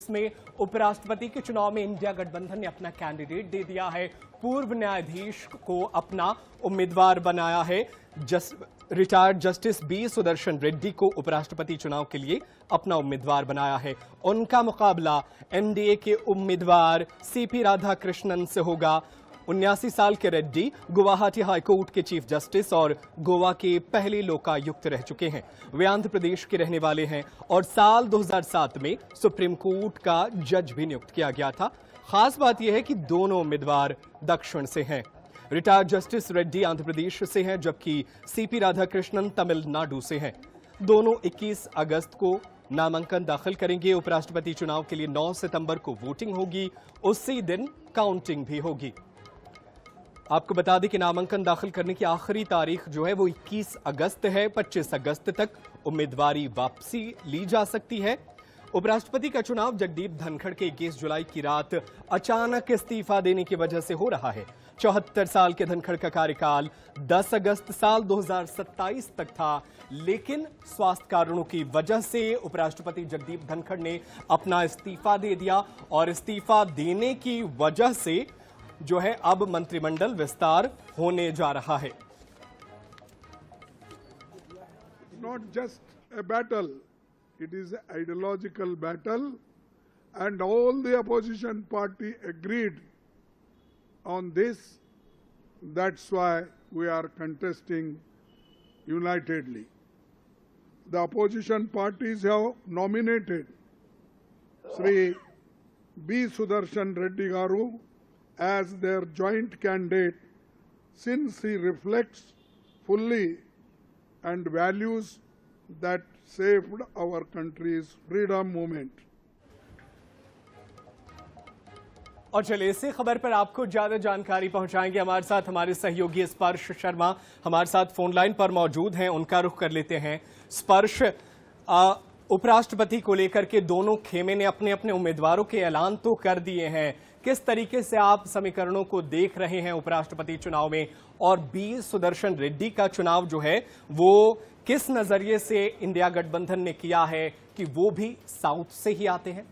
जिसमें उपराष्ट्रपति के चुनाव में इंडिया गठबंधन ने अपना कैंडिडेट दे दिया है, पूर्व न्यायाधीश को अपना उम्मीदवार बनाया है। Retired justice B Sudarshan Reddy को उपराष्ट्रपति चुनाव के लिए अपना उम्मीदवार बनाया है। उनका मुकाबला एनडीए के उम्मीदवार सीपी राधाकृष्णन से होगा। 79 साल के रेड्डी गुवाहाटी हाईकोर्ट के चीफ जस्टिस और गोवा के पहले लोकायुक्त रह चुके हैं। वे आंध्र प्रदेश के रहने वाले हैं और साल 2007 में सुप्रीम कोर्ट का जज भी नियुक्त किया गया था। खास बात यह है कि दोनों उम्मीदवार दक्षिण से हैं। रिटायर्ड जस्टिस रेड्डी आंध्र प्रदेश से हैं, जबकि सीपी राधाकृष्णन तमिलनाडु से हैं। दोनों 21 अगस्त को नामांकन दाखिल करेंगे। उपराष्ट्रपति चुनाव के लिए 9 सितंबर को वोटिंग होगी, उसी दिन काउंटिंग भी होगी। आपको बता दें कि नामांकन दाखिल करने की आखिरी तारीख जो है वो 21 अगस्त है। 25 अगस्त तक उम्मीदवारी वापसी ली जा सकती है। उपराष्ट्रपति का चुनाव जगदीप धनखड़ के 21 जुलाई की रात अचानक इस्तीफा देने की वजह से हो रहा है। 74 साल के धनखड़ का कार्यकाल 10 अगस्त साल 2027 तक था, लेकिन स्वास्थ्य कारणों की वजह से उपराष्ट्रपति जगदीप धनखड़ ने अपना इस्तीफा दे दिया और इस्तीफा देने की वजह से जो है अब मंत्रिमंडल विस्तार होने जा रहा है। Not just a battle, it is an ideological battle, and all the opposition party agreed on this. That's why we are contesting unitedly. The opposition parties have nominated Sri B. Sudarshan Reddy Garu as their joint candidate, since he reflects fully and values that saved our country's freedom movement. और चलिए इसी खबर पर आपको ज्यादा जानकारी पहुंचाएंगे हमारे साथ हमारे सहयोगी स्पर्श शर्मा हमारे साथ फोन लाइन पर मौजूद हैं। उनका रुख कर लेते हैं। स्पर्श, उपराष्ट्रपति को लेकर के दोनों खेमे ने अपने अपने उम्मीदवारों के ऐलान तो कर दिए हैं। किस तरीके से आप समीकरणों को देख रहे हैं उपराष्ट्रपति चुनाव में, और बी सुदर्शन रेड्डी का चुनाव जो है वो किस नजरिए से इंडिया गठबंधन ने किया है कि वो भी साउथ से ही आते हैं?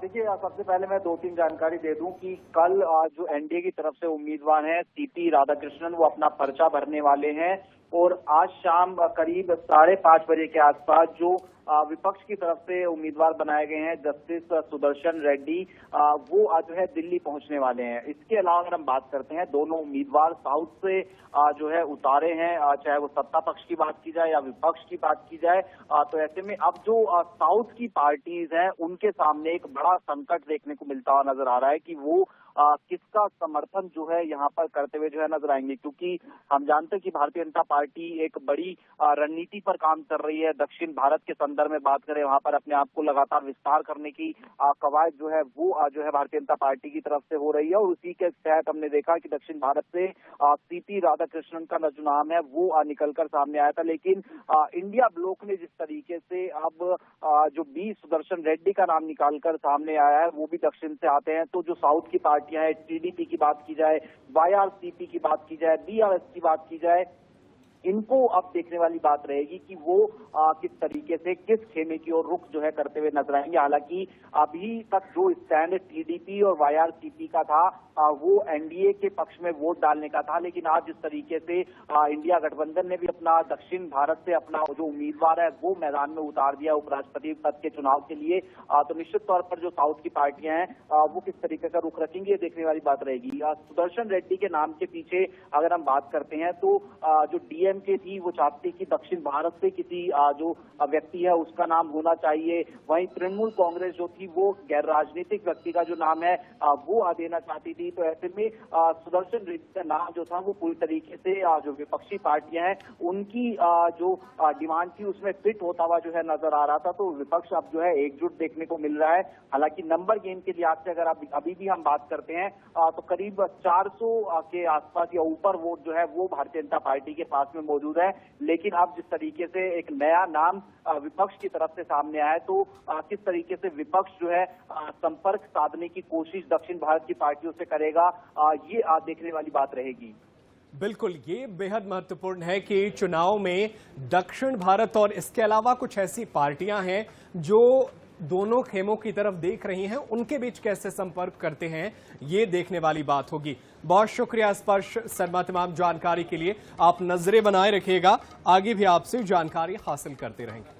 देखिए, सबसे पहले मैं 2-3 जानकारी दे दूं कि कल जो एनडीए की तरफ से उम्मीदवार हैं सीपी राधाकृष्णन, वो अपना पर्चा भरने वाले हैं और आज शाम करीब 5:30 बजे के आसपास जो विपक्ष की तरफ से उम्मीदवार बनाए गए हैं जस्टिस सुदर्शन रेड्डी, वो जो है दिल्ली पहुंचने वाले हैं। इसके अलावा अगर हम बात करते हैं, दोनों उम्मीदवार साउथ से जो है उतारे हैं, चाहे वो सत्ता पक्ष की बात की जाए या विपक्ष की बात की जाए। तो ऐसे में अब जो साउथ की पार्टीज हैं उनके सामने एक बड़ा संकट देखने को मिलता हुआ नजर आ रहा है कि वो किसका समर्थन जो है यहाँ पर करते हुए जो है नजर आएंगे, क्योंकि हम जानते हैं कि भारतीय जनता पार्टी एक बड़ी रणनीति पर काम कर रही है। दक्षिण भारत के संदर्भ में बात करें, वहां पर अपने आप को लगातार विस्तार करने की कवायद जो है वो जो है भारतीय जनता पार्टी की तरफ से हो रही है। और उसी के तहत हमने देखा कि दक्षिण भारत से सीपी राधाकृष्णन का जो नाम है वो निकलकर सामने आया था, लेकिन इंडिया ब्लॉक ने जिस तरीके से अब जो बी सुदर्शन रेड्डी का नाम निकालकर सामने आया है, वो भी दक्षिण से आते हैं। तो जो साउथ की पार्टियां हैं, टीडीपी की बात की जाए, वाईआरसीपी की बात की जाए, बीआरएस की बात की जाए, इनको अब देखने वाली बात रहेगी कि वो किस तरीके से किस खेमे की ओर रुख जो है करते हुए नजर आएंगे। हालांकि अभी तक जो स्टैंड टीडीपी और वाईआरसीपी का था वो एनडीए के पक्ष में वोट डालने का था, लेकिन आज जिस तरीके से इंडिया गठबंधन ने भी अपना दक्षिण भारत से अपना जो उम्मीदवार है वो मैदान में उतार दिया उपराष्ट्रपति पद के चुनाव के लिए, तो निश्चित तौर पर जो साउथ की पार्टियां हैं वो किस तरीके का रुख रखेंगी ये देखने वाली बात रहेगी। सुदर्शन रेड्डी के नाम के पीछे अगर हम बात करते हैं तो जो डीएमके थी वो चाहती कि दक्षिण भारत से किसी जो व्यक्ति है उसका नाम होना चाहिए। वहीं तृणमूल कांग्रेस जो थी वो गैर राजनीतिक व्यक्ति का जो नाम है वो देना चाहती थी। तो ऐसे में सुदर्शन रेड्डी का नाम जो था वो पूरी तरीके से जो विपक्षी पार्टियां हैं उनकी जो डिमांड थी उसमें फिट होता हुआ जो है नजर आ रहा था। तो विपक्ष अब जो है एकजुट देखने को मिल रहा है। हालांकि नंबर गेम के लिहाज से अगर अभी भी हम बात करते हैं तो करीब 400 के आसपास या ऊपर वोट जो है वो भारतीय जनता पार्टी के पास में मौजूद है। लेकिन अब जिस तरीके से एक नया नाम विपक्ष की तरफ से सामने आया तो किस तरीके से विपक्ष जो है संपर्क साधने की कोशिश दक्षिण भारत की पार्टियों से करेगा, ये देखने वाली बात रहेगी। बिल्कुल, ये बेहद महत्वपूर्ण है कि चुनाव में दक्षिण भारत और इसके अलावा कुछ ऐसी पार्टियां हैं जो दोनों खेमों की तरफ देख रही हैं, उनके बीच कैसे संपर्क करते हैं, ये देखने वाली बात होगी। बहुत शुक्रिया स्पर्श शर्मा, तमाम जानकारी के लिए। आप नजरें बनाए रखिएगा, आगे भी आपसे जानकारी हासिल करते रहेंगे।